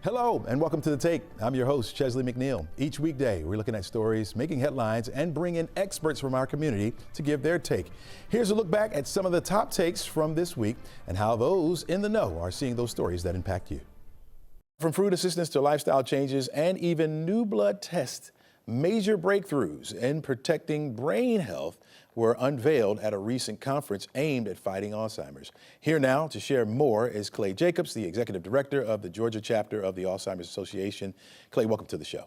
Hello and welcome to The Take. I'm your host, Chesley McNeil. Each weekday, we're looking at stories, making headlines, and bringing experts from our community to give their take. Here's a look back at some of the top takes from this week and how those in the know are seeing those stories that impact you. From food assistance to lifestyle changes and even new blood tests, major breakthroughs in protecting brain health were unveiled at a recent conference aimed at fighting Alzheimer's. Here now to share more is Clay Jacobs, the executive director of the Georgia chapter of the Alzheimer's Association. Clay, welcome to the show.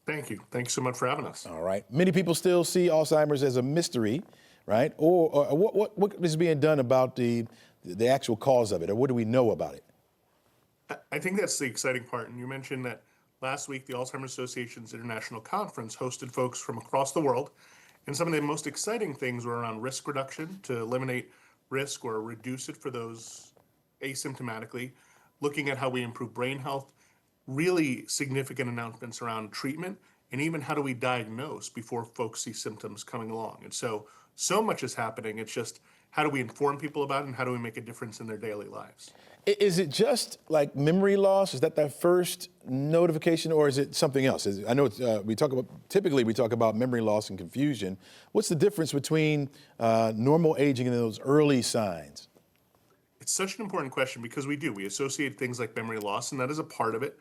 Thank you. Thanks so much for having us. All right. Many people still see Alzheimer's as a mystery, right? Or what is being done about the actual cause of it, or what do we know about it? I think that's the exciting part. And you mentioned that last week, the Alzheimer's Association's International Conference hosted folks from across the world. And some of the most exciting things were around risk reduction to eliminate risk or reduce it for those asymptomatically, looking at how we improve brain health, really significant announcements around treatment, and even how do we diagnose before folks see symptoms coming along. And so much is happening. It's just how do we inform people about it and how do we make a difference in their daily lives? Is it just like memory loss? Is that first notification, or is it something else? I know typically we talk about memory loss and confusion. What's the difference between normal aging and those early signs? It's such an important question because we associate things like memory loss, and that is a part of it.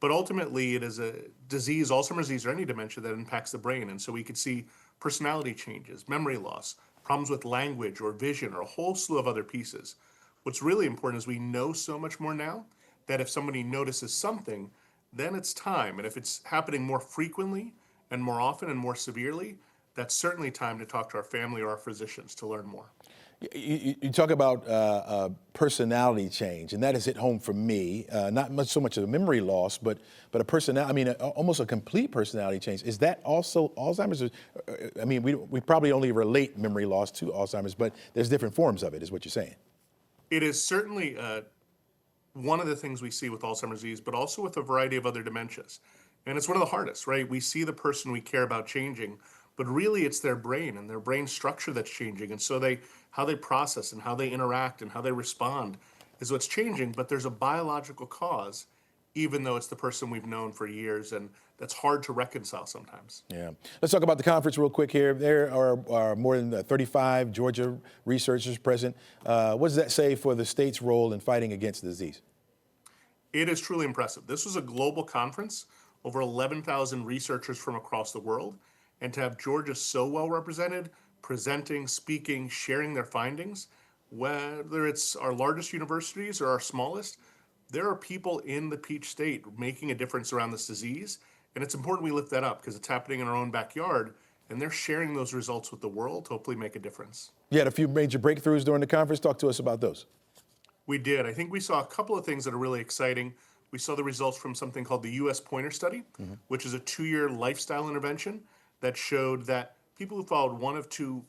But ultimately, it is a disease, Alzheimer's disease, or any dementia that impacts the brain. And so we could see personality changes, memory loss, problems with language or vision, or a whole slew of other pieces. What's really important is we know so much more now that if somebody notices something, then it's time. And if it's happening more frequently and more often and more severely, that's certainly time to talk to our family or our physicians to learn more. You talk about personality change, and that has hit home for me. Not so much of a memory loss, but a personality. I mean, almost a complete personality change. Is that also Alzheimer's? I mean, we probably only relate memory loss to Alzheimer's, but there's different forms of it, is what you're saying. It is certainly one of the things we see with Alzheimer's disease, but also with a variety of other dementias. And it's one of the hardest, right? We see the person we care about changing, but really it's their brain and their brain structure that's changing. And so how they process and how they interact and how they respond is what's changing, but there's a biological cause, even though it's the person we've known for years, and that's hard to reconcile sometimes. Yeah. Let's talk about the conference real quick here. There are more than 35 Georgia researchers present. What does that say for the state's role in fighting against the disease? It is truly impressive. This was a global conference, over 11,000 researchers from across the world, and to have Georgia so well represented, presenting, speaking, sharing their findings, whether it's our largest universities or our smallest, there are people in the Peach State making a difference around this disease. And it's important we lift that up because it's happening in our own backyard, and they're sharing those results with the world to hopefully make a difference. You had a few major breakthroughs during the conference. Talk to us about those. We did. I think we saw a couple of things that are really exciting. We saw the results from something called the U.S. Pointer Study, which is a 2-year lifestyle intervention that showed that people who followed one of two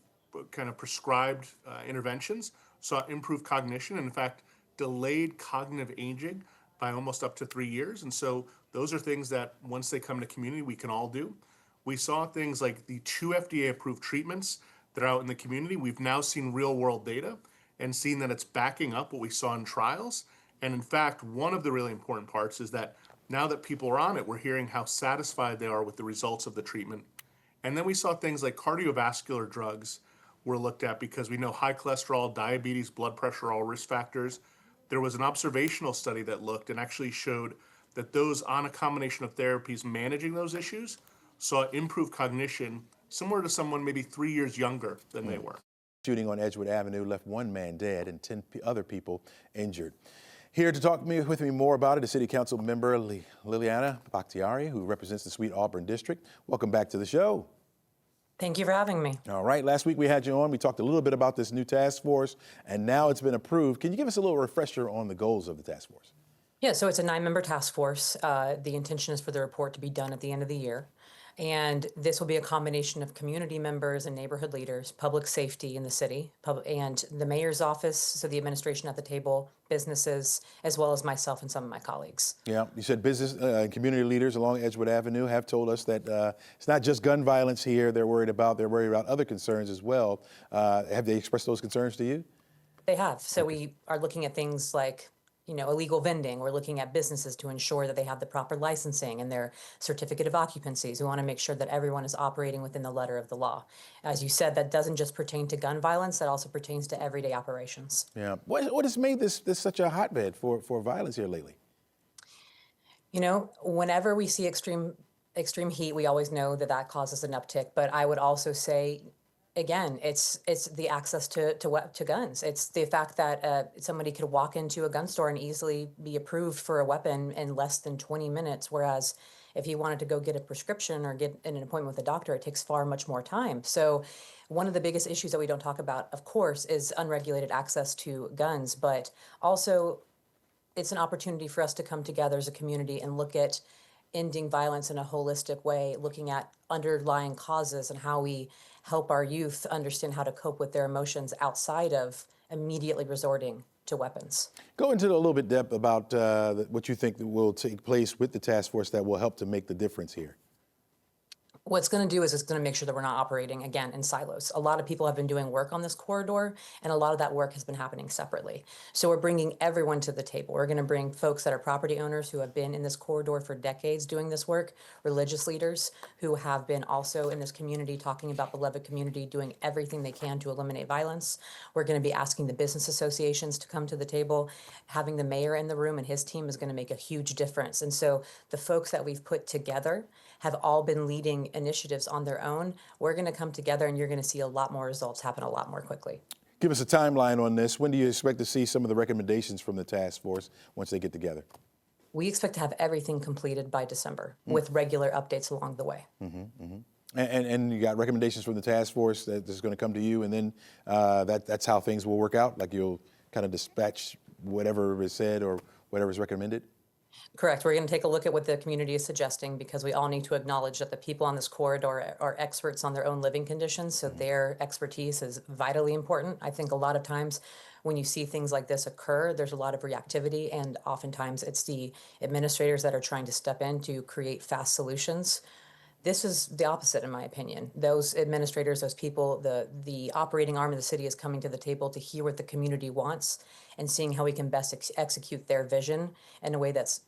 kind of prescribed interventions saw improved cognition and, in fact, delayed cognitive aging by almost up to 3 years. And so those are things that once they come to community, we can all do. We saw things like the 2 FDA-approved treatments that are out in the community. We've now seen real-world data and seen that it's backing up what we saw in trials. And in fact, one of the really important parts is that now that people are on it, we're hearing how satisfied they are with the results of the treatment. And then we saw things like cardiovascular drugs were looked at because we know high cholesterol, diabetes, blood pressure are all risk factors. There was an observational study that looked and actually showed that those on a combination of therapies managing those issues saw improved cognition similar to someone maybe 3 years younger than they were. Shooting on Edgewood Avenue left 1 man dead and 10 other people injured. Here to talk with me more about it is City Council member Liliana Bakhtiari, who represents the Sweet Auburn District. Welcome back to the show. Thank you for having me. All right, last week we had you on. We talked a little bit about this new task force, and now it's been approved. Can you give us a little refresher on the goals of the task force? Yeah, so it's a 9-member task force. The intention is for the report to be done at the end of the year. And this will be a combination of community members and neighborhood leaders, public safety in the city, and the mayor's office, so the administration at the table, businesses, as well as myself and some of my colleagues. Yeah, you said business and community leaders along Edgewood Avenue have told us that it's not just gun violence here they're worried about other concerns as well. Have they expressed those concerns to you? They have. So we are looking at things like illegal vending. We're looking at businesses to ensure that they have the proper licensing and their certificate of occupancies. We want to make sure that everyone is operating within the letter of the law. As you said, that doesn't just pertain to gun violence, that also pertains to everyday operations. Yeah. What has made this such a hotbed for violence here lately? Whenever we see extreme heat, we always know that causes an uptick. But I would also say, again, it's the access to guns. It's the fact that somebody could walk into a gun store and easily be approved for a weapon in less than 20 minutes, whereas if you wanted to go get a prescription or get an appointment with a doctor, it takes far much more time. So one of the biggest issues that we don't talk about, of course, is unregulated access to guns, but also it's an opportunity for us to come together as a community and look at ending violence in a holistic way, looking at underlying causes and how we help our youth understand how to cope with their emotions outside of immediately resorting to weapons. Go into a little bit depth about what you think will take place with the task force that will help to make the difference here. What it's going to do is it's going to make sure that we're not operating, again, in silos. A lot of people have been doing work on this corridor, and a lot of that work has been happening separately. So we're bringing everyone to the table. We're going to bring folks that are property owners who have been in this corridor for decades doing this work, religious leaders who have been also in this community talking about beloved community, doing everything they can to eliminate violence. We're going to be asking the business associations to come to the table. Having the mayor in the room and his team is going to make a huge difference. And so the folks that we've put together have all been leading initiatives on their own. We're going to come together and you're going to see a lot more results happen a lot more quickly. Give us a timeline on this. When do you expect to see some of the recommendations from the task force once they get together? We expect to have everything completed by December with regular updates along the way. And you got recommendations from the task force that's going to come to you, and then that's how things will work out? Like you'll kind of dispatch whatever is said or whatever is recommended? Correct. We're going to take a look at what the community is suggesting because we all need to acknowledge that the people on this corridor are experts on their own living conditions, so their expertise is vitally important. I think a lot of times when you see things like this occur, there's a lot of reactivity, and oftentimes it's the administrators that are trying to step in to create fast solutions. This is the opposite, in my opinion. Those administrators, those people, the operating arm of the city is coming to the table to hear what the community wants and seeing how we can best execute their vision in a way that's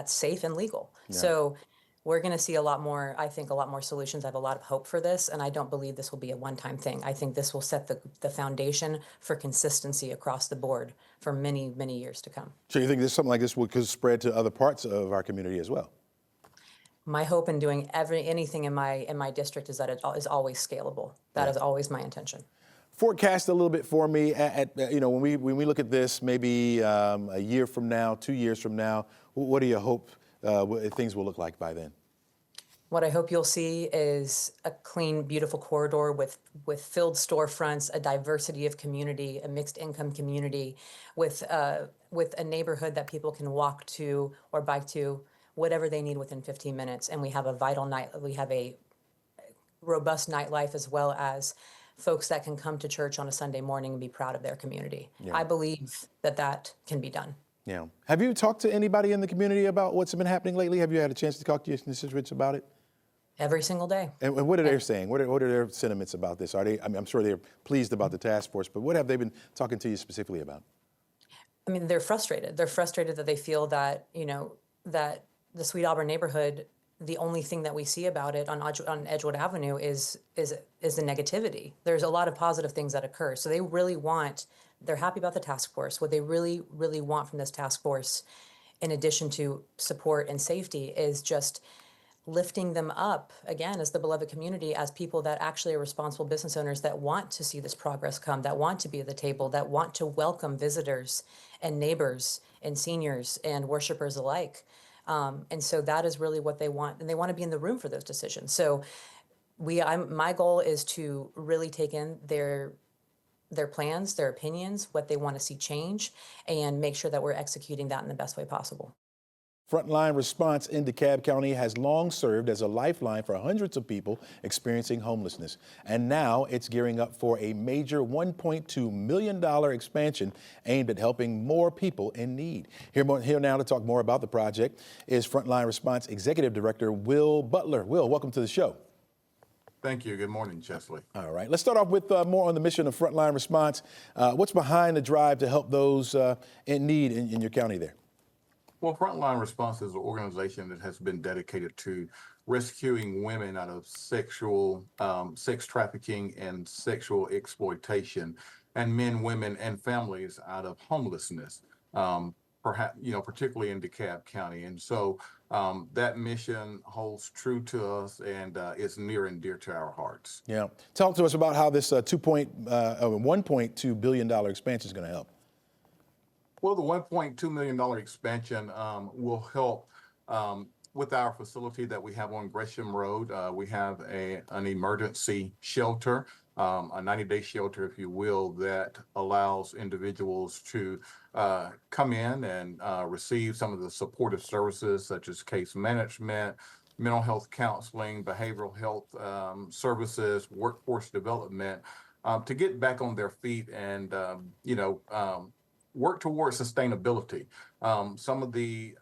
safe and legal. Yeah. So we're going to see a lot more solutions. I have a lot of hope for this, and I don't believe this will be a one-time thing. I think this will set the foundation for consistency across the board for many, many years to come. So you think something like this could spread to other parts of our community as well? My hope in doing anything in my district is that it is always scalable. That is always my intention. Forecast a little bit for me. When we look at this, maybe a year from now, 2 years from now, what do you hope things will look like by then? What I hope you'll see is a clean, beautiful corridor with filled storefronts, a diversity of community, a mixed income community, with a neighborhood that people can walk to or bike to, whatever they need within 15 minutes. And we have a robust nightlife, as well as folks that can come to church on a Sunday morning and be proud of their community. Yeah. I believe that can be done. Yeah. Have you talked to anybody in the community about what's been happening lately? Have you had a chance to talk to your constituents about it? Every single day. And what are they saying? What are their sentiments about this? I'm sure they're pleased about the task force, but what have they been talking to you specifically about? I mean, they're frustrated. They're frustrated that they feel that, that the Sweet Auburn neighborhood, the only thing that we see about it on Edgewood Avenue is the negativity. There's a lot of positive things that occur. So they're happy about the task force. What they really, really want from this task force, in addition to support and safety, is just lifting them up, again, as the beloved community, as people that actually are responsible business owners that want to see this progress come, that want to be at the table, that want to welcome visitors and neighbors and seniors and worshipers alike. And so that is really what they want, and they want to be in the room for those decisions. So my goal is to really take in their plans, their opinions, what they want to see change, and make sure that we're executing that in the best way possible. Frontline Response in DeKalb County has long served as a lifeline for hundreds of people experiencing homelessness. And now it's gearing up for a major $1.2 million expansion aimed at helping more people in need. Here now to talk more about the project is Frontline Response Executive Director Will Butler. Will, welcome to the show. Thank you. Good morning, Chesley. All right, let's start off with more on the mission of Frontline Response. What's behind the drive to help those in need in your county there? Well, Frontline Response is an organization that has been dedicated to rescuing women out of sexual sex trafficking and sexual exploitation, and men, women, and families out of homelessness. Perhaps, particularly in DeKalb County. And so that mission holds true to us, and it's near and dear to our hearts. Yeah, talk to us about how this $1.2 billion expansion is going to help. Well, the $1.2 million expansion will help with our facility that we have on Gresham Road. We have an emergency shelter, a 90-day shelter, if you will, that allows individuals to come in and receive some of the supportive services such as case management, mental health counseling, behavioral health services, workforce development, to get back on their feet and, work towards sustainability. Some of the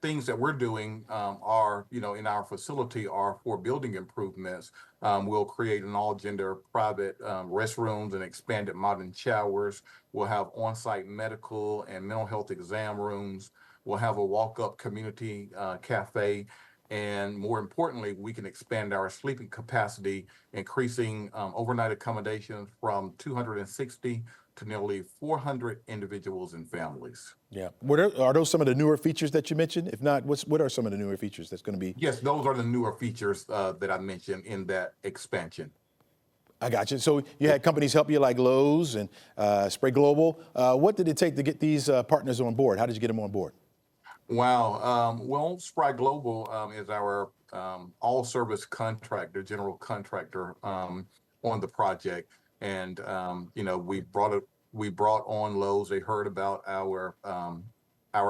things that we're doing are, in our facility are for building improvements. We'll create an all-gender private restrooms and expanded modern showers. We'll have on-site medical and mental health exam rooms. We'll have a walk-up community cafe. And more importantly, we can expand our sleeping capacity, increasing overnight accommodations from 260 to nearly 400 individuals and families. Yeah. Are those some of the newer features that you mentioned? If not, what are some of the newer features that's going to be? Yes, those are the newer features that I mentioned in that expansion. I got you. So you had companies help you like Lowe's and Spray Global. What did it take to get these partners on board? How did you get them on board? Wow. Well, Spry Global is our all-service contractor, general contractor on the project. And, we brought on Lowe's. They heard about our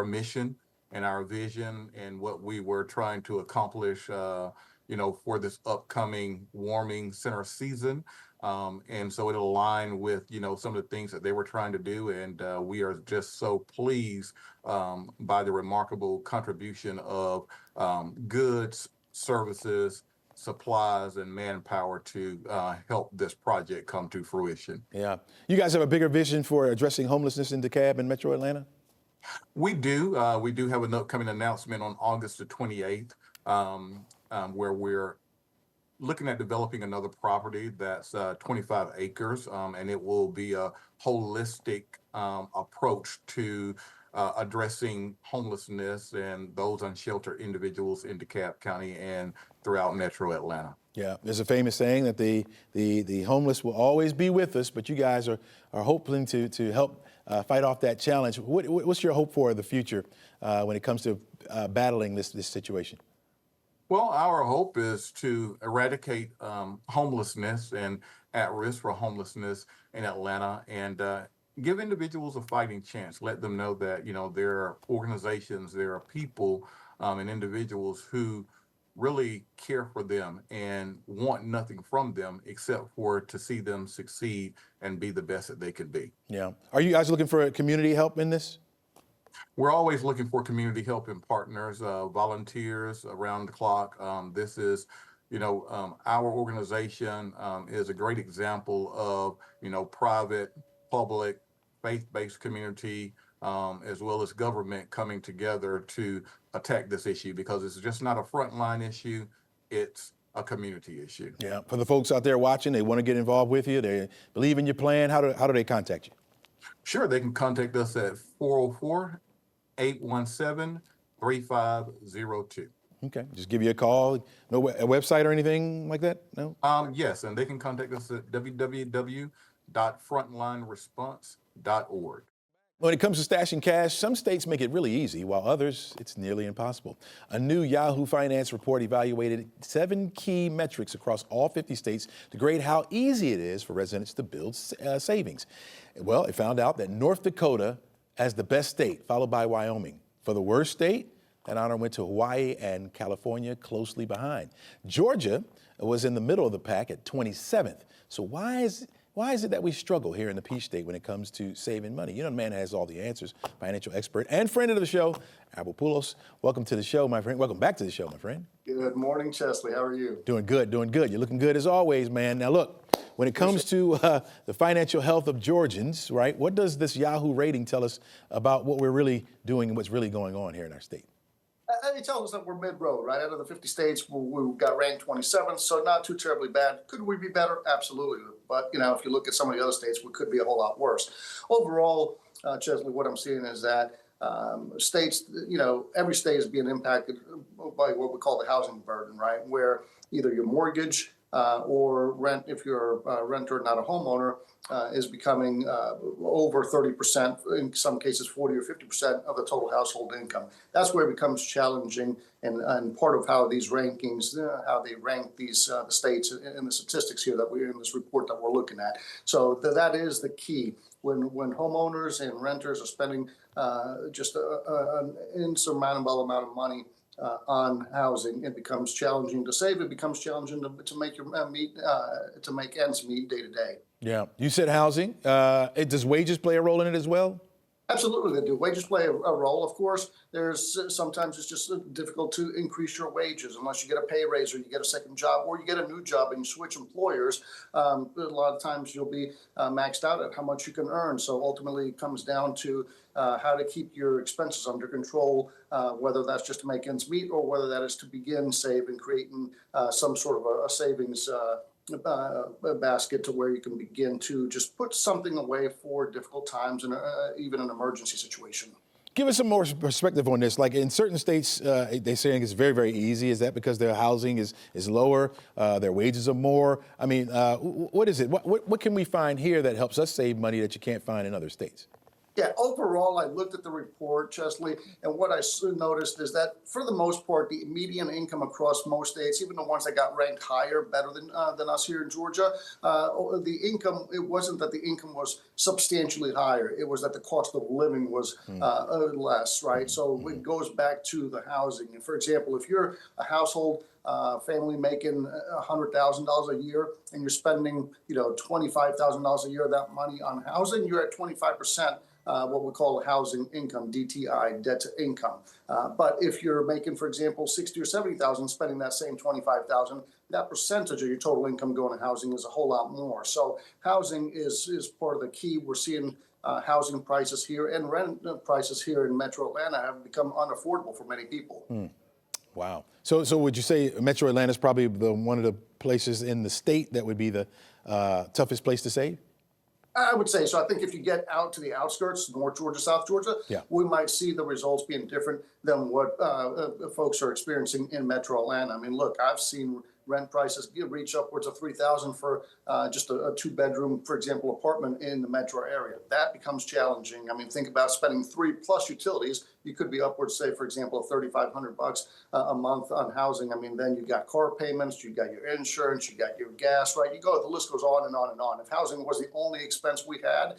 mission and our vision and what we were trying to accomplish, for this upcoming warming center season. And so it aligned with, some of the things that they were trying to do. And we are just so pleased by the remarkable contribution of goods, services, supplies, and manpower to help this project come to fruition. Yeah. You guys have a bigger vision for addressing homelessness in DeKalb and Metro Atlanta? We do. We do have an upcoming announcement on August the 28th, where we're looking at developing another property that's 25 acres, and it will be a holistic approach to addressing homelessness and those unsheltered individuals in DeKalb County and throughout Metro Atlanta. Yeah, there's a famous saying that the homeless will always be with us, but you guys are hoping to help fight off that challenge. What's your hope for the future when it comes to battling this situation? Well, our hope is to eradicate homelessness and at risk for homelessness in Atlanta, and give individuals a fighting chance. Let them know that, there are organizations, there are people and individuals who really care for them and want nothing from them except for to see them succeed and be the best that they could be. Yeah. Are you guys looking for community help in this? We're always looking for community help and partners, volunteers around the clock. This is, our organization is a great example of, private, public, faith-based community, as well as government coming together to attack this issue, because it's just not a frontline issue, it's a community issue. Yeah. For the folks out there watching, they want to get involved with you, they believe in your plan, how do they contact you? Sure, they can contact us at 404-817-3502. Okay, just give you a call. No a website or anything like that? No? Yes, and they can contact us at www.frontlineresponse.org. When it comes to stashing cash, some states make it really easy, while others, it's nearly impossible. A new Yahoo Finance report evaluated 7 key metrics across all 50 states to grade how easy it is for residents to build savings. Well, it found out that North Dakota as the best state, followed by Wyoming. For the worst state, that honor went to Hawaii and California closely behind. Georgia was in the middle of the pack at 27th. So why is Why is it that we struggle here in the Peach State when it comes to saving money? You know, the man has all the answers, financial expert and friend of the show, Poulos. Welcome to the show, my friend. Welcome back to the show, my friend. Good morning, Chesley. How are you? Doing good, doing good. You're looking good as always, man. Now, look, when it comes to the financial health of Georgians, right, what does this Yahoo rating tell us about what we're really doing and what's really going on here in our state? It tells us that we're mid-road, right? Out of the 50 states, we got ranked 27th, so not too terribly bad. Could we be better? Absolutely. But, you know, if you look at some of the other states, we could be a whole lot worse. Overall, Chesley, what I'm seeing is that states, you know, every state is being impacted by what we call the housing burden, right? Where either your mortgage or rent, if you're a renter, not a homeowner, is becoming over 30%, in some cases 40 or 50% of the total household income. That's where it becomes challenging, and part of how these rankings, how they rank these the states in the statistics here that we're in this report that we're looking at. So that is the key. When homeowners and renters are spending just an insurmountable amount of money on housing, it becomes challenging to save. It becomes challenging to make your to make ends meet day to day. Yeah, you said housing. Does wages play a role in it as well? Absolutely, they do. Wages play a role, of course. There's sometimes it's just difficult to increase your wages unless you get a pay raise or you get a second job or you get a new job and you switch employers. A lot of times you'll be maxed out at how much you can earn. So ultimately, it comes down to how to keep your expenses under control, whether that's just to make ends meet or whether that is to begin saving, creating some sort of a savings a basket to where you can begin to just put something away for difficult times and even an emergency situation. Give us some more perspective on this. Like in certain states, they're saying it's very, very easy. Is that because their housing is lower, their wages are more? I mean, what is it? What can we find here that helps us save money that you can't find in other states? Yeah, overall, I looked at the report, Chesley, and what I noticed is that for the most part, the median income across most states, even the ones that got ranked higher, better than us here in Georgia, the income, it wasn't that the income was substantially higher. It was that the cost of living was less, right? So it goes back to the housing. And for example, if you're a household family making $100,000 a year and you're spending, you know, $25,000 a year of that money on housing, you're at 25%. What we call housing income, DTI, debt to income. But if you're making, for example, 60 or 70,000, spending that same 25,000, that percentage of your total income going to housing is a whole lot more. So housing is part of the key. We're seeing housing prices here and rent prices here in Metro Atlanta have become unaffordable for many people. Wow. So would you say Metro Atlanta is probably one of the places in the state that would be the toughest place to save? I would say so. I think if you get out to the outskirts, North Georgia, South Georgia, we might see the results being different than what folks are experiencing in Metro Atlanta. I mean, look, I've seen rent prices reach upwards of $3,000 for just a two-bedroom, for example, apartment in the metro area. That becomes challenging. I mean, think about spending 3 plus utilities. You could be upwards, say, for example, of $3,500 a month on housing. I mean, then you got car payments, you got your insurance, you got your gas, right? You go, the list goes on and on and on. If housing was the only expense we had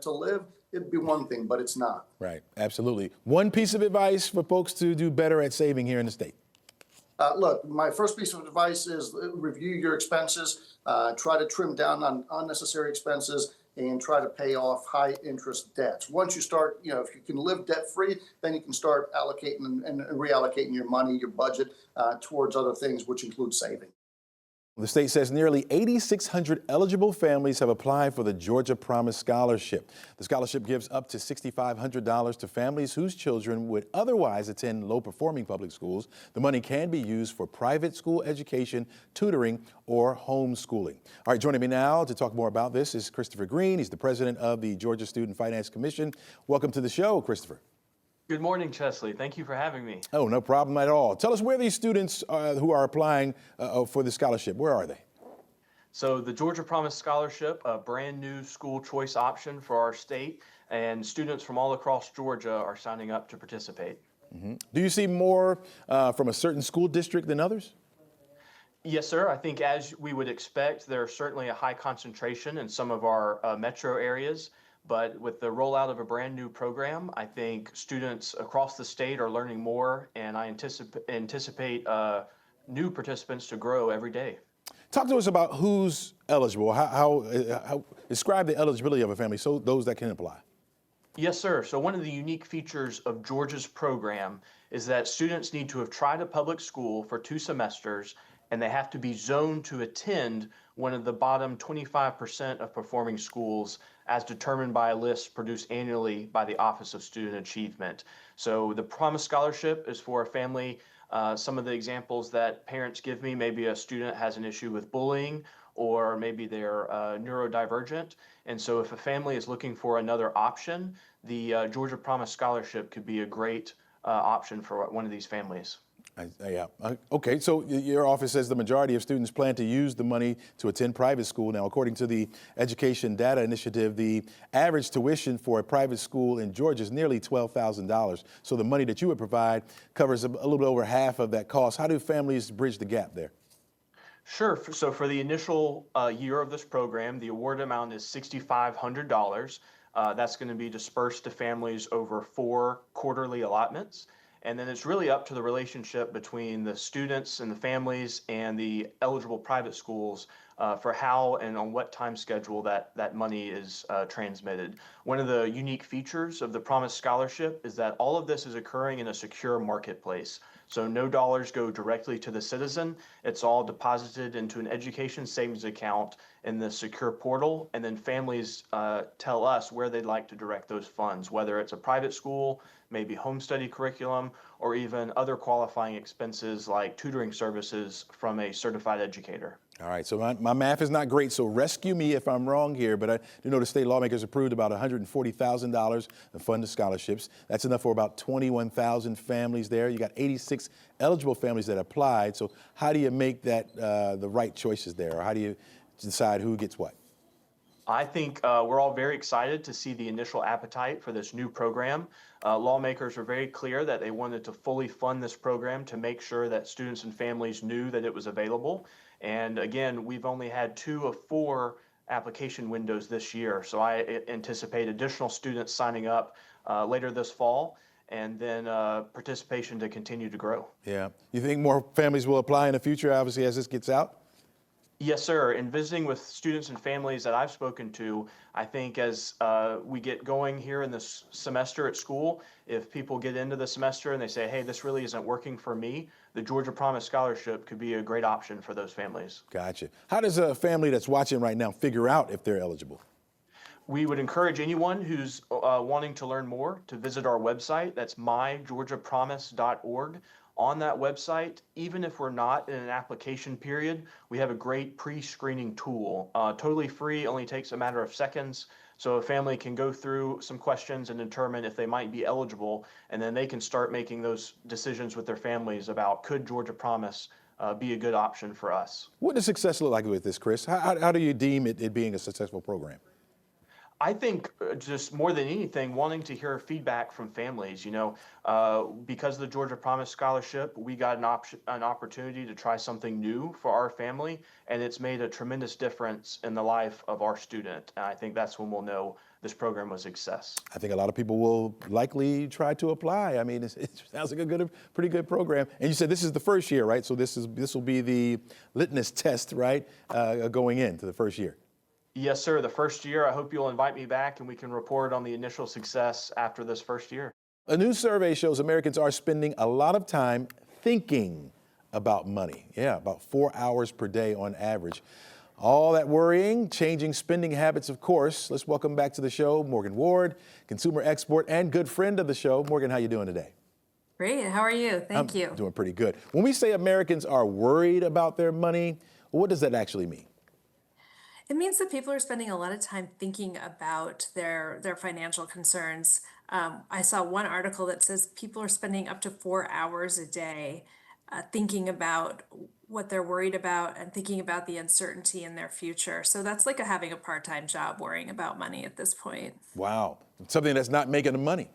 to live, it'd be one thing, but it's not. Right, absolutely. One piece of advice for folks to do better at saving here in the state. Look, my first piece of advice is review your expenses, try to trim down on unnecessary expenses, and try to pay off high interest debts. Once you start, you know, if you can live debt free, then you can start allocating and reallocating your money, your budget towards other things, which include saving. The state says nearly 8,600 eligible families have applied for the Georgia Promise Scholarship. The scholarship gives up to $6,500 to families whose children would otherwise attend low-performing public schools. The money can be used for private school education, tutoring, or homeschooling. All right, joining me now to talk more about this is Christopher Green. He's the president of the Georgia Student Finance Commission. Welcome to the show, Christopher. Good morning, Chesley. Thank you for having me. Oh, no problem at all. Tell us where these students who are applying for the scholarship, where are they? So the Georgia Promise Scholarship, a brand new school choice option for our state, and students from all across Georgia are signing up to participate. Do you see more from a certain school district than others? Yes, sir. I think as we would expect, there's certainly a high concentration in some of our metro areas. But with the rollout of a brand new program, I think students across the state are learning more, and I anticipate new participants to grow every day. Talk to us about who's eligible. How describe the eligibility of a family, so those that can apply. Yes, sir. So one of the unique features of Georgia's program is that students need to have tried a public school for 2 semesters, and they have to be zoned to attend one of the bottom 25% of performing schools as determined by a list produced annually by the Office of Student Achievement. So the Promise Scholarship is for a family. Some of the examples that parents give me, maybe a student has an issue with bullying, or maybe they're neurodivergent. And so if a family is looking for another option, the Georgia Promise Scholarship could be a great option for one of these families. Yeah. Okay. So your office says the majority of students plan to use the money to attend private school. Now, according to the Education Data Initiative, the average tuition for a private school in Georgia is nearly $12,000. So the money that you would provide covers a little bit over half of that cost. How do families bridge the gap there? Sure. So for the initial year of this program, the award amount is $6,500. That's going to be dispersed to families over 4 quarterly allotments. And then it's really up to the relationship between the students and the families and the eligible private schools for how and on what time schedule that money is transmitted. One of the unique features of the Promise Scholarship is that all of this is occurring in a secure marketplace. So no dollars go directly to the citizen. It's all deposited into an education savings account in the secure portal, and then families tell us where they'd like to direct those funds, whether it's a private school, maybe home study curriculum, or even other qualifying expenses like tutoring services from a certified educator. All right, so my math is not great, so rescue me if I'm wrong here, but I do know the state lawmakers approved about $140,000 of funded scholarships. That's enough for about 21,000 families there. You got 86 eligible families that applied, so how do you make that the right choices there, or how do you decide who gets what? I think we're all very excited to see the initial appetite for this new program. Lawmakers were very clear that they wanted to fully fund this program to make sure that students and families knew that it was available. And again, we've only had 2 of 4 application windows this year. So I anticipate additional students signing up later this fall, and then participation to continue to grow. Yeah. You think more families will apply in the future, obviously, as this gets out? Yes, sir. In visiting with students and families that I've spoken to, I think as we get going here in this semester at school, if people get into the semester and they say, hey, this really isn't working for me, the Georgia Promise Scholarship could be a great option for those families. Gotcha. How does a family that's watching right now figure out if they're eligible? We would encourage anyone who's wanting to learn more to visit our website. That's mygeorgiapromise.org. On that website, even if we're not in an application period, we have a great pre-screening tool, totally free, only takes a matter of seconds. So a family can go through some questions and determine if they might be eligible, and then they can start making those decisions with their families about could Georgia Promise be a good option for us. What does success look like with this, Chris? How do you deem it being a successful program? I think just more than anything, wanting to hear feedback from families. Because of the Georgia Promise Scholarship, we got an opportunity to try something new for our family, and it's made a tremendous difference in the life of our student. And I think that's when we'll know this program was a success. I think a lot of people will likely try to apply. I mean, it sounds like a pretty good program. And you said this is the first year, right? So this will be the litmus test, right, going into the first year. Yes, sir. The first year, I hope you'll invite me back and we can report on the initial success after this first year. A new survey shows Americans are spending a lot of time thinking about money. Yeah, about 4 hours per day on average. All that worrying, changing spending habits, of course. Let's welcome back to the show Morgan Ward, consumer expert and good friend of the show. Morgan, how you doing today? Great. How are you? Thank you. Doing pretty good. When we say Americans are worried about their money, what does that actually mean? It means that people are spending a lot of time thinking about their financial concerns. I saw one article that says people are spending up to 4 hours a day thinking about what they're worried about and thinking about the uncertainty in their future. So that's like having a part-time job worrying about money at this point. Wow. Something that's not making them money,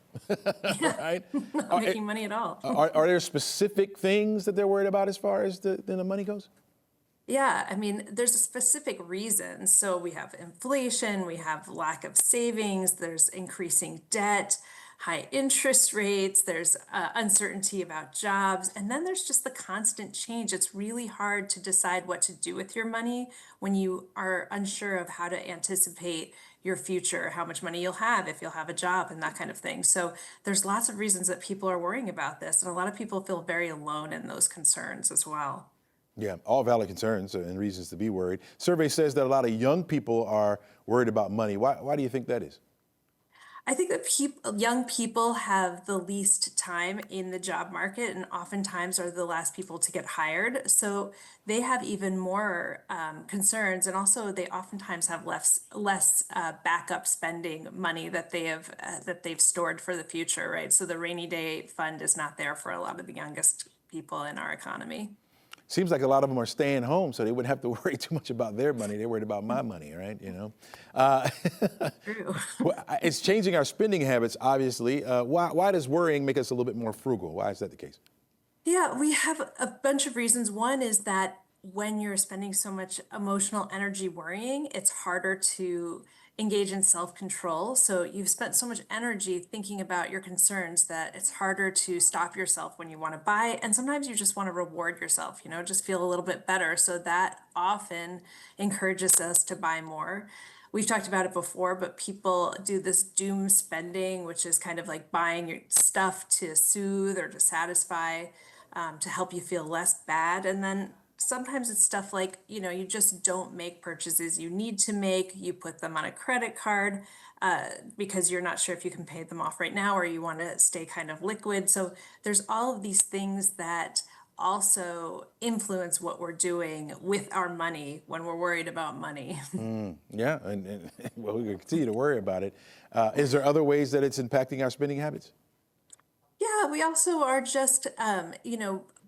right? Not making money at all. Are there specific things that they're worried about as far as the money goes? Yeah, I mean, there's a specific reason. So we have inflation, we have lack of savings, there's increasing debt. high interest rates, there's uncertainty about jobs, and then there's just the constant change. It's really hard to decide what to do with your money when you are unsure of how to anticipate your future, how much money you'll have, if you'll have a job, and that kind of thing. So there's lots of reasons that people are worrying about this, and a lot of people feel very alone in those concerns as well. Yeah, all valid concerns and reasons to be worried. Survey says that a lot of young people are worried about money. Why do you think that is? I think that young people have the least time in the job market and oftentimes are the last people to get hired. So they have even more concerns, and also they oftentimes have less backup spending money that they've stored for the future, right? So the rainy day fund is not there for a lot of the youngest people in our economy. Seems like a lot of them are staying home, so they wouldn't have to worry too much about their money. They're worried about my money, right? Uh, True. well, it's changing our spending habits, obviously. Why does worrying make us a little bit more frugal? Why is that the case? Yeah, we have a bunch of reasons. One is that when you're spending so much emotional energy worrying, it's harder to engage in self-control. So you've spent so much energy thinking about your concerns that it's harder to stop yourself when you want to buy. And sometimes you just want to reward yourself, just feel a little bit better. So that often encourages us to buy more. We've talked about it before, but people do this doom spending, which is kind of like buying your stuff to soothe or to satisfy, to help you feel less bad. And then sometimes it's stuff like, you just don't make purchases you need to make. You put them on a credit card because you're not sure if you can pay them off right now, or you want to stay kind of liquid. So there's all of these things that also influence what we're doing with our money when we're worried about money. Yeah, and well, we can continue to worry about it. Is there other ways that it's impacting our spending habits? Yeah, we also are just,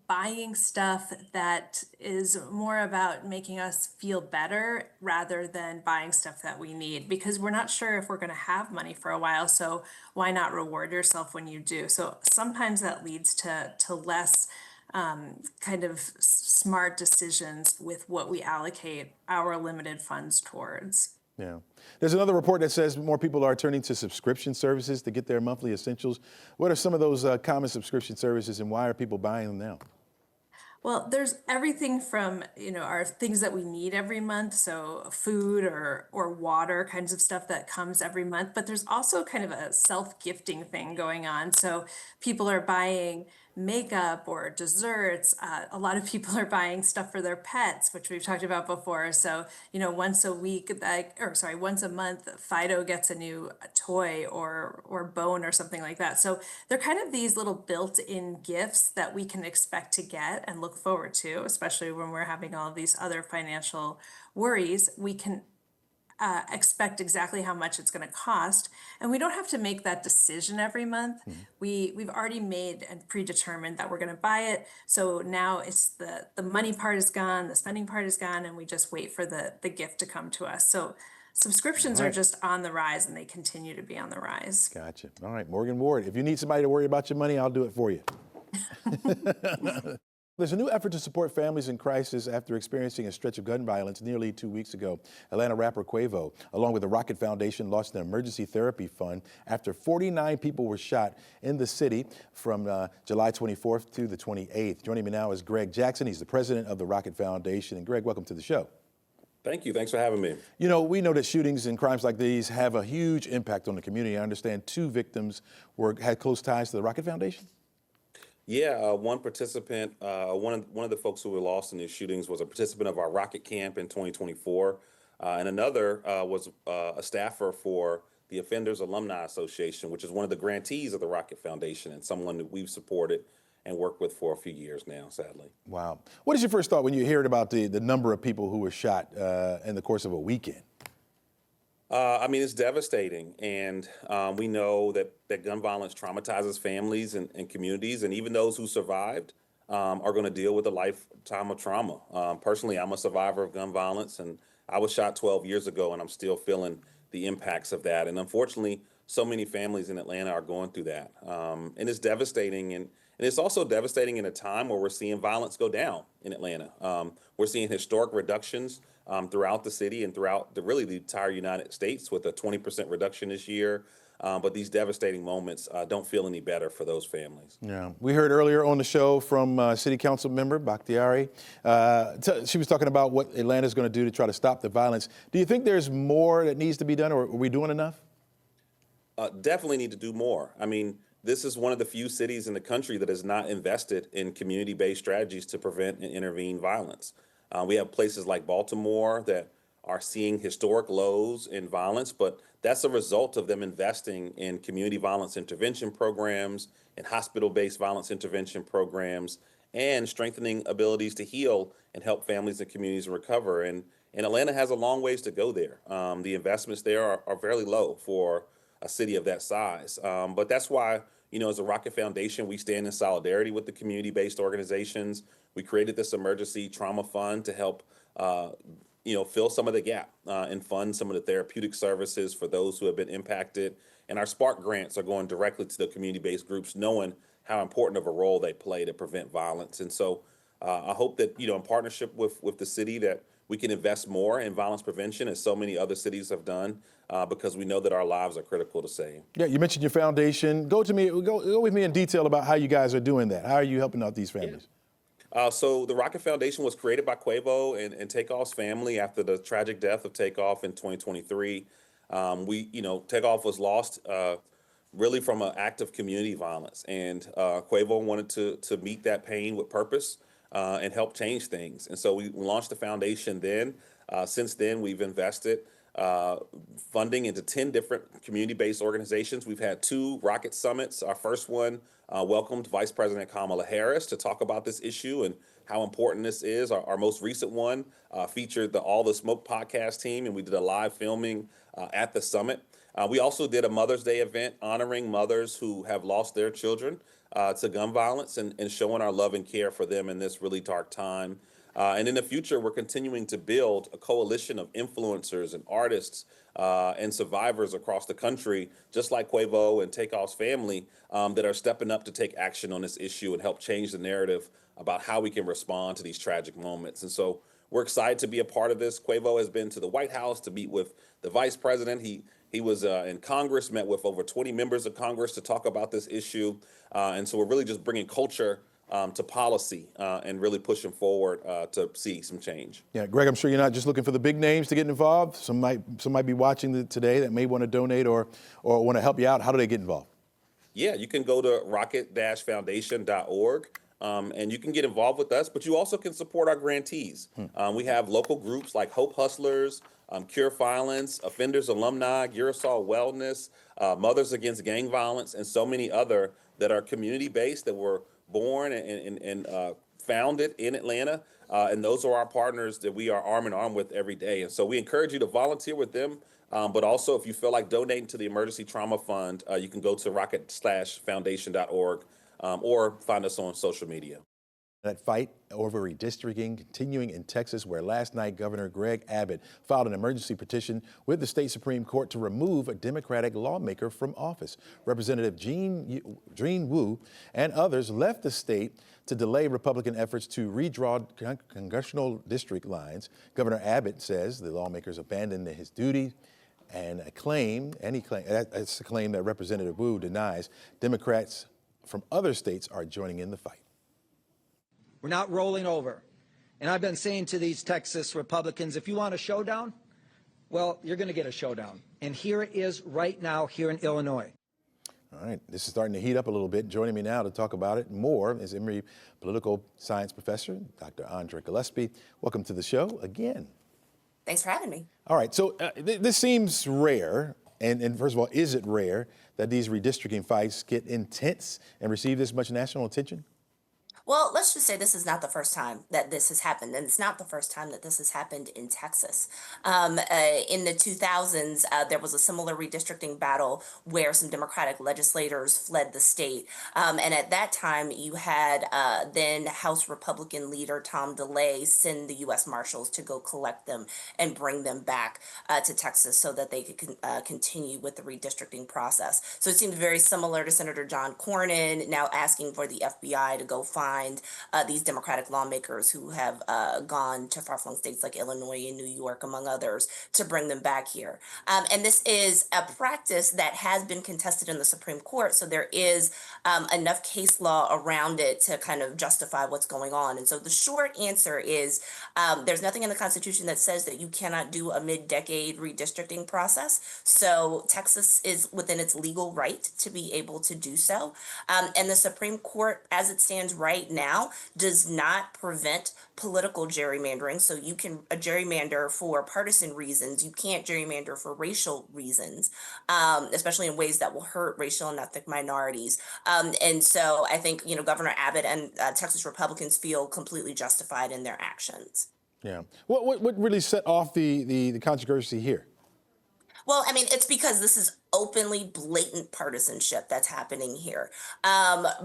buying stuff that is more about making us feel better rather than buying stuff that we need, because we're not sure if we're going to have money for a while. So why not reward yourself when you do? So sometimes that leads to less kind of smart decisions with what we allocate our limited funds towards. Yeah. There's another report that says more people are turning to subscription services to get their monthly essentials. What are some of those common subscription services, and why are people buying them now? Well, there's everything from, our things that we need every month, so food or water kinds of stuff that comes every month, but there's also kind of a self-gifting thing going on. So people are buying makeup or desserts. A lot of people are buying stuff for their pets, which we've talked about before. So, once a week, once a month, Fido gets a new toy or bone or something like that. So they're kind of these little built-in gifts that we can expect to get and look forward to, especially when we're having all of these other financial worries. We can expect exactly how much it's going to cost, and we don't have to make that decision every month. We've already made and predetermined that we're going to buy it. So now it's the money part is gone, the spending part is gone, and we just wait for the gift to come to us. So subscriptions are just on the rise, and they continue to be on the rise. Gotcha. All right, Morgan Ward, if you need somebody to worry about your money, I'll do it for you. There's a new effort to support families in crisis after experiencing a stretch of gun violence nearly 2 weeks ago. Atlanta rapper Quavo, along with the Rocket Foundation, launched an emergency therapy fund after 49 people were shot in the city from July 24th to the 28th. Joining me now is Greg Jackson. He's the president of the Rocket Foundation. And Greg, welcome to the show. Thank you. Thanks for having me. We know that shootings and crimes like these have a huge impact on the community. I understand 2 victims had close ties to the Rocket Foundation? Yeah, one participant, one of the folks who were lost in these shootings was a participant of our Rocket Camp in 2024, and another was a staffer for the Offenders Alumni Association, which is one of the grantees of the Rocket Foundation, and someone that we've supported and worked with for a few years now, sadly. Wow. What is your first thought when you heard about the number of people who were shot in the course of a weekend? It's devastating, and we know that gun violence traumatizes families and communities, and even those who survived are going to deal with a lifetime of trauma. Personally, I'm a survivor of gun violence, and I was shot 12 years ago, and I'm still feeling the impacts of that. And unfortunately, so many families in Atlanta are going through that, and it's devastating. And it's also devastating in a time where we're seeing violence go down in Atlanta. We're seeing historic reductions throughout the city and throughout the entire United States, with a 20% reduction this year. But these devastating moments don't feel any better for those families. Yeah, we heard earlier on the show from City Council member Bakhtiari. She was talking about what Atlanta's going to do to try to stop the violence. Do you think there's more that needs to be done, or are we doing enough? Definitely need to do more. I mean, this is one of the few cities in the country that has not invested in community-based strategies to prevent and intervene violence. We have places like Baltimore that are seeing historic lows in violence, but that's a result of them investing in community violence intervention programs and hospital-based violence intervention programs and strengthening abilities to heal and help families and communities recover. And Atlanta has a long ways to go there. The investments there are fairly low for a city of that size. But that's why, as a Rocket Foundation, we stand in solidarity with the community-based organizations. We created this emergency trauma fund to help fill some of the gap and fund some of the therapeutic services for those who have been impacted. And our Spark grants are going directly to the community-based groups, knowing how important of a role they play to prevent violence. And so I hope that, in partnership with the city, that we can invest more in violence prevention, as so many other cities have done, because we know that our lives are critical to save. Yeah, you mentioned your foundation. Go with me in detail about how you guys are doing that. How are you helping out these families? So the Rocket Foundation was created by Quavo and Takeoff's family after the tragic death of Takeoff in 2023. Takeoff was lost really from an act of community violence, and Quavo wanted to meet that pain with purpose and help change things. And so we launched the foundation then. Since then, we've invested funding into 10 different community-based organizations. We've had 2 Rocket Summits. Our first one welcomed Vice President Kamala Harris to talk about this issue and how important this is. Our most recent one featured the All the Smoke podcast team, and we did a live filming at the summit. We also did a Mother's Day event honoring mothers who have lost their children to gun violence and showing our love and care for them in this really dark time. And in the future, we're continuing to build a coalition of influencers and artists and survivors across the country, just like Quavo and Takeoff's family, that are stepping up to take action on this issue and help change the narrative about how we can respond to these tragic moments. And so we're excited to be a part of this. Quavo has been to the White House to meet with the vice president. He was in Congress, met with over 20 members of Congress to talk about this issue. And so we're really just bringing culture to policy and really pushing forward to see some change. Yeah, Greg, I'm sure you're not just looking for the big names to get involved. Some might be watching today that may want to donate or want to help you out. How do they get involved? Yeah, you can go to rocket-foundation.org. And you can get involved with us, but you also can support our grantees. We have local groups like Hope Hustlers, Cure Violence, Offenders Alumni, Girasol Wellness, Mothers Against Gang Violence, and so many other that are community-based, that were born and founded in Atlanta. And those are our partners that we are arm in arm with every day. And so we encourage you to volunteer with them. But also, if you feel like donating to the Emergency Trauma Fund, you can go to rocket-foundation.org. Or find us on social media. That fight over redistricting continuing in Texas, where last night Governor Greg Abbott filed an emergency petition with the state Supreme Court to remove a Democratic lawmaker from office. Representative Jean Wu and others left the state to delay Republican efforts to redraw congressional district lines. Governor Abbott says the lawmakers abandoned his duty, and that's a claim that Representative Wu denies. Democrats from other states are joining in the fight. We're not rolling over. And I've been saying to these Texas Republicans, if you want a showdown, well, you're going to get a showdown. And here it is right now here in Illinois. All right, this is starting to heat up a little bit. Joining me now to talk about it more is Emory political science professor, Dr. Andre Gillespie. Welcome to the show again. Thanks for having me. All right, so this seems rare. And first of all, is it rare that these redistricting fights get intense and receive this much national attention? Well, let's just say this is not the first time that this has happened, and it's not the first time that this has happened in Texas. In the 2000s, there was a similar redistricting battle where some Democratic legislators fled the state. And at that time, you had then House Republican leader Tom DeLay send the U.S. Marshals to go collect them and bring them back to Texas so that they could continue with the redistricting process. So it seems very similar to Senator John Cornyn now asking for the FBI to go find behind these Democratic lawmakers who have gone to far-flung states like Illinois and New York, among others, to bring them back here. And this is a practice that has been contested in the Supreme Court, so there is enough case law around it to kind of justify what's going on. And so the short answer is there's nothing in the Constitution that says that you cannot do a mid-decade redistricting process. So Texas is within its legal right to be able to do so. And the Supreme Court, as it stands right now, does not prevent political gerrymandering. So you can gerrymander for partisan reasons. You can't gerrymander for racial reasons, especially in ways that will hurt racial and ethnic minorities. And so I think, Governor Abbott and Texas Republicans feel completely justified in their actions. Yeah. What really set off the controversy here? Well, I mean, it's because this is openly blatant partisanship that's happening here.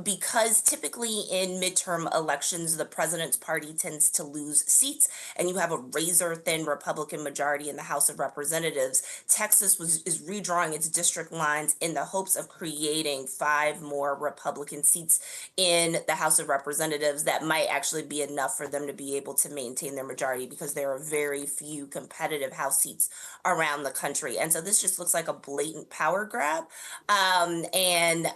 Because typically in midterm elections, the president's party tends to lose seats, and you have a razor thin Republican majority in the House of Representatives. Texas is redrawing its district lines in the hopes of creating 5 more Republican seats in the House of Representatives that might actually be enough for them to be able to maintain their majority, because there are very few competitive House seats around the country. And so this just looks like a blatant power grab. And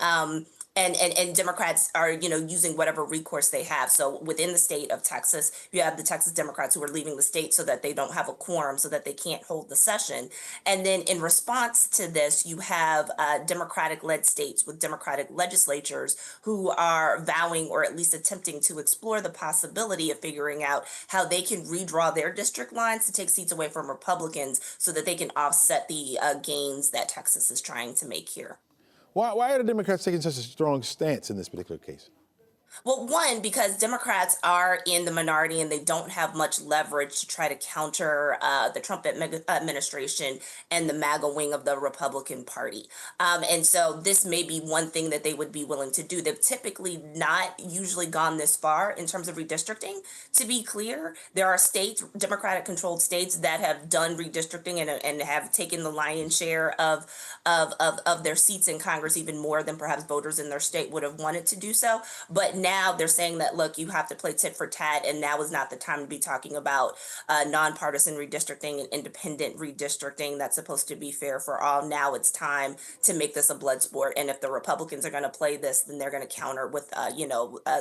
Democrats are, using whatever recourse they have. So within the state of Texas, you have the Texas Democrats who are leaving the state so that they don't have a quorum, so that they can't hold the session. And then in response to this, you have Democratic-led states with Democratic legislatures who are vowing, or at least attempting to explore the possibility of figuring out how they can redraw their district lines to take seats away from Republicans so that they can offset the gains that Texas is trying to make here. Why are the Democrats taking such a strong stance in this particular case? Well, one, because Democrats are in the minority and they don't have much leverage to try to counter the Trump administration and the MAGA wing of the Republican Party. And so this may be one thing that they would be willing to do. They've typically not usually gone this far in terms of redistricting. To be clear, there are states, Democratic-controlled states, that have done redistricting and have taken the lion's share of their seats in Congress, even more than perhaps voters in their state would have wanted to do so. But now they're saying that, look, you have to play tit for tat, and now is not the time to be talking about nonpartisan redistricting and independent redistricting that's supposed to be fair for all. Now it's time to make this a blood sport, and if the Republicans are going to play this, then they're going to counter with,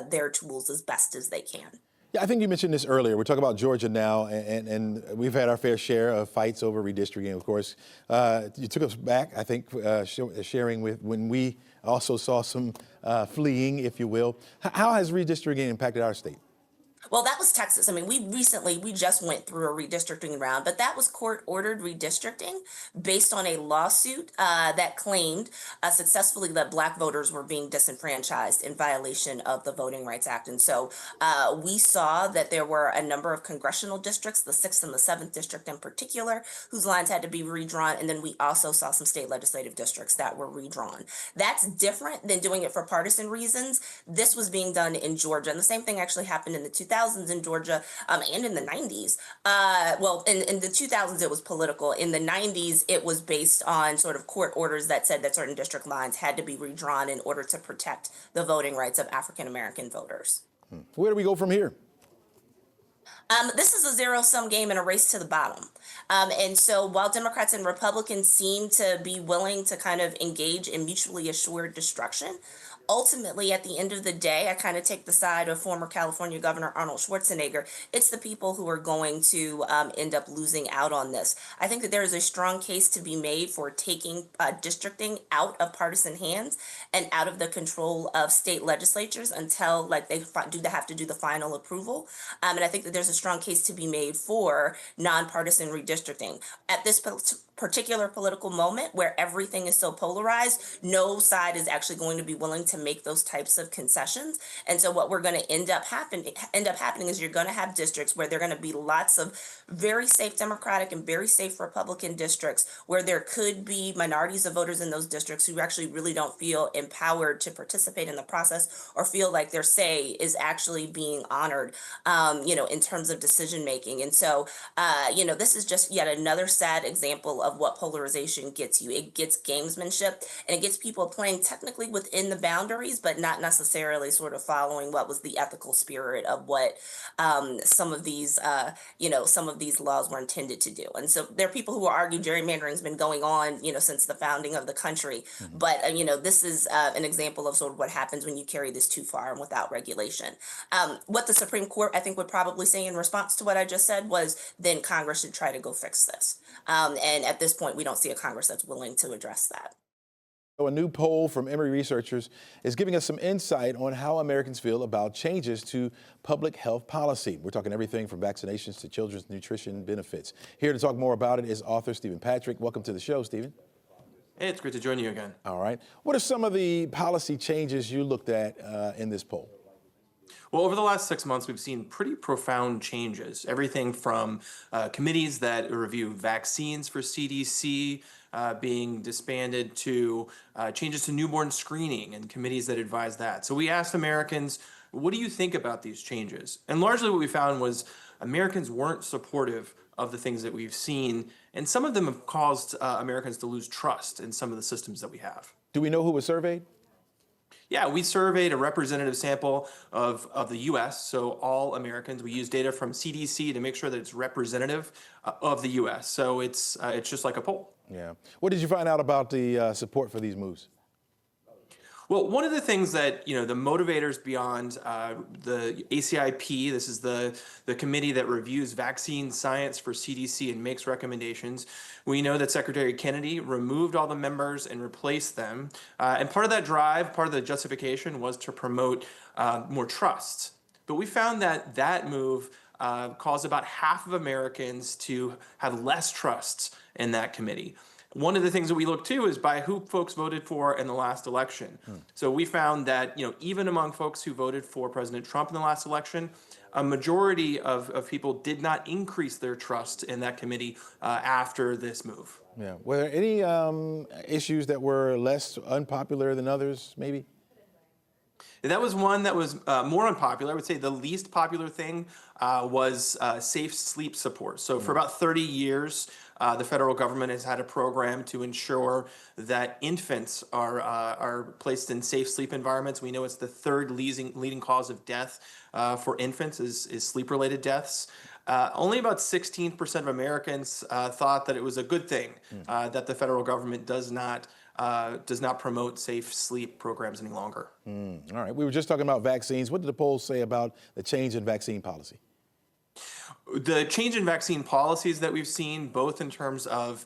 their tools as best as they can. Yeah, I think you mentioned this earlier. We're talking about Georgia now, and we've had our fair share of fights over redistricting, of course. You took us back, I think, sharing with when we also saw some fleeing, if you will. How has redistricting impacted our state? Well, that was Texas. I mean, we just went through a redistricting round, but that was court-ordered redistricting based on a lawsuit that claimed successfully that Black voters were being disenfranchised in violation of the Voting Rights Act. And so we saw that there were a number of congressional districts, the 6th and the 7th district in particular, whose lines had to be redrawn. And then we also saw some state legislative districts that were redrawn. That's different than doing it for partisan reasons. This was being done in Georgia. And the same thing actually happened in the 2000s in Georgia and in the 90s. In the 2000s, it was political. In the 90s, it was based on sort of court orders that said that certain district lines had to be redrawn in order to protect the voting rights of African-American voters. Where do we go from here? This is a zero-sum game and a race to the bottom. And so while Democrats and Republicans seem to be willing to kind of engage in mutually assured destruction, ultimately, at the end of the day, I kind of take the side of former California Governor Arnold Schwarzenegger. It's the people who are going to end up losing out on this. I think that there is a strong case to be made for taking districting out of partisan hands and out of the control of state legislatures until they have to do the final approval. And I think that there's a strong case to be made for nonpartisan redistricting. At this particular political moment where everything is so polarized, no side is actually going to be willing to make those types of concessions. And so what we're going to end up happening is you're going to have districts where there are going to be lots of very safe Democratic and very safe Republican districts where there could be minorities of voters in those districts who actually really don't feel empowered to participate in the process or feel like their say is actually being honored, in terms of decision making. And so, this is just yet another sad example of what polarization gets you. It gets gamesmanship, and it gets people playing technically within the boundaries, but not necessarily sort of following what was the ethical spirit of what some of these, some of these laws were intended to do. And so there are people who argue gerrymandering's been going on, since the founding of the country. But, this is an example of sort of what happens when you carry this too far and without regulation. What the Supreme Court, I think, would probably say in response to what I just said was then Congress should try to go fix this. And at this point, we don't see a Congress that's willing to address that. A new poll from Emory researchers is giving us some insight on how Americans feel about changes to public health policy. We're talking everything from vaccinations to children's nutrition benefits. Here to talk more about it is author Stephen Patrick. Welcome to the show, Stephen. Hey, it's great to join you again. All right. What are some of the policy changes you looked at in this poll? Well, over the last 6 months, we've seen pretty profound changes. Everything from committees that review vaccines for CDC being disbanded to changes to newborn screening and committees that advise that. So we asked Americans, what do you think about these changes? And largely what we found was Americans weren't supportive of the things that we've seen, and some of them have caused Americans to lose trust in some of the systems that we have. Do we know who was surveyed? Yeah, we surveyed a representative sample of the U.S., so all Americans. We use data from CDC to make sure that it's representative of the U.S., so it's just like a poll. Yeah. What did you find out about the support for these moves? Well, one of the things that, the motivators beyond the ACIP, this is the committee that reviews vaccine science for CDC and makes recommendations. We know that Secretary Kennedy removed all the members and replaced them. And part of that drive, part of the justification was to promote more trust. But we found that move caused about half of Americans to have less trust in that committee. One of the things that we look to is by who folks voted for in the last election. So we found that, even among folks who voted for President Trump in the last election, a majority of people did not increase their trust in that committee after this move. Yeah. Were there any issues that were less unpopular than others, maybe? That was one that was more unpopular. I would say the least popular thing was safe sleep support. So for about 30 years, the federal government has had a program to ensure that infants are placed in safe sleep environments. We know it's the third leading cause of death for infants is sleep-related deaths. Only about 16% of Americans thought that it was a good thing that the federal government does not promote safe sleep programs any longer. All right. We were just talking about vaccines. What did the polls say about the change in vaccine policy? The change in vaccine policies that we've seen, both in terms of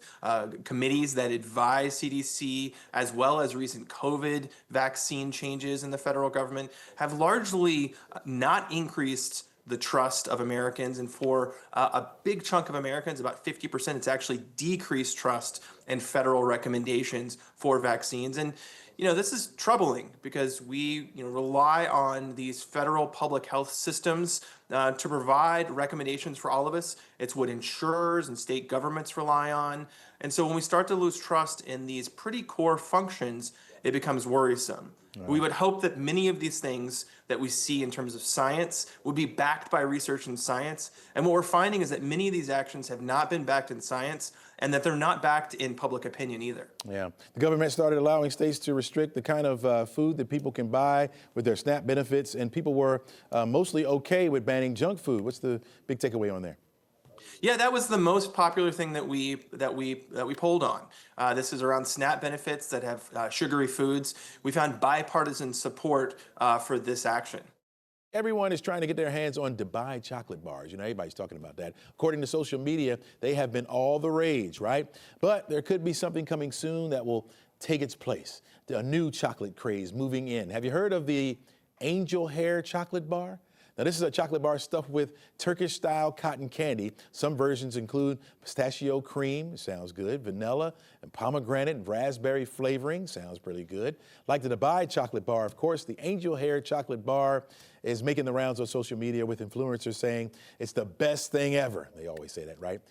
committees that advise CDC, as well as recent COVID vaccine changes in the federal government, have largely not increased the trust of Americans. And for a big chunk of Americans, about 50%, it's actually decreased trust in federal recommendations for vaccines. And this is troubling because we rely on these federal public health systems to provide recommendations for all of us. It's what insurers and state governments rely on. And so when we start to lose trust in these pretty core functions, it becomes worrisome. Right. We would hope that many of these things that we see in terms of science would be backed by research in science. And what we're finding is that many of these actions have not been backed in science and that they're not backed in public opinion either. Yeah. The government started allowing states to restrict the kind of food that people can buy with their SNAP benefits, and people were mostly okay with banning junk food. What's the big takeaway on there? Yeah, that was the most popular thing that we polled on. This is around SNAP benefits that have sugary foods. We found bipartisan support for this action. Everyone is trying to get their hands on Dubai chocolate bars. Everybody's talking about that. According to social media, they have been all the rage, right? But there could be something coming soon that will take its place. A new chocolate craze moving in. Have you heard of the angel hair chocolate bar? Now, this is a chocolate bar stuffed with Turkish-style cotton candy. Some versions include pistachio cream, sounds good, vanilla, and pomegranate and raspberry flavoring, sounds pretty good. Like the Dubai chocolate bar, of course, the angel hair chocolate bar is making the rounds on social media with influencers saying it's the best thing ever. They always say that, right?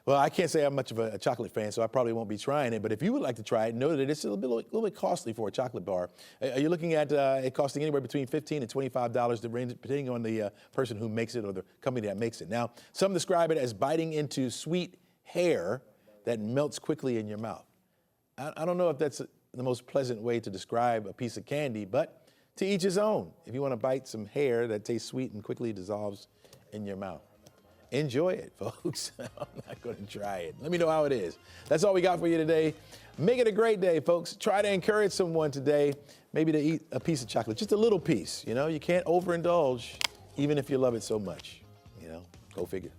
Well, I can't say I'm much of a chocolate fan, so I probably won't be trying it. But if you would like to try it, know that it's a little bit costly for a chocolate bar. Are you looking at it costing anywhere between $15 and $25, depending on the person who makes it or the company that makes it? Now, some describe it as biting into sweet hair. that melts quickly in your mouth. I don't know if that's the most pleasant way to describe a piece of candy, but to each his own. If you want to bite some hair that tastes sweet and quickly dissolves in your mouth, enjoy it, folks. I'm not going to try it. Let me know how it is. That's all we got for you today. Make it a great day, folks. Try to encourage someone today, maybe to eat a piece of chocolate, just a little piece. You know, you can't overindulge, even if you love it so much. You know, go figure.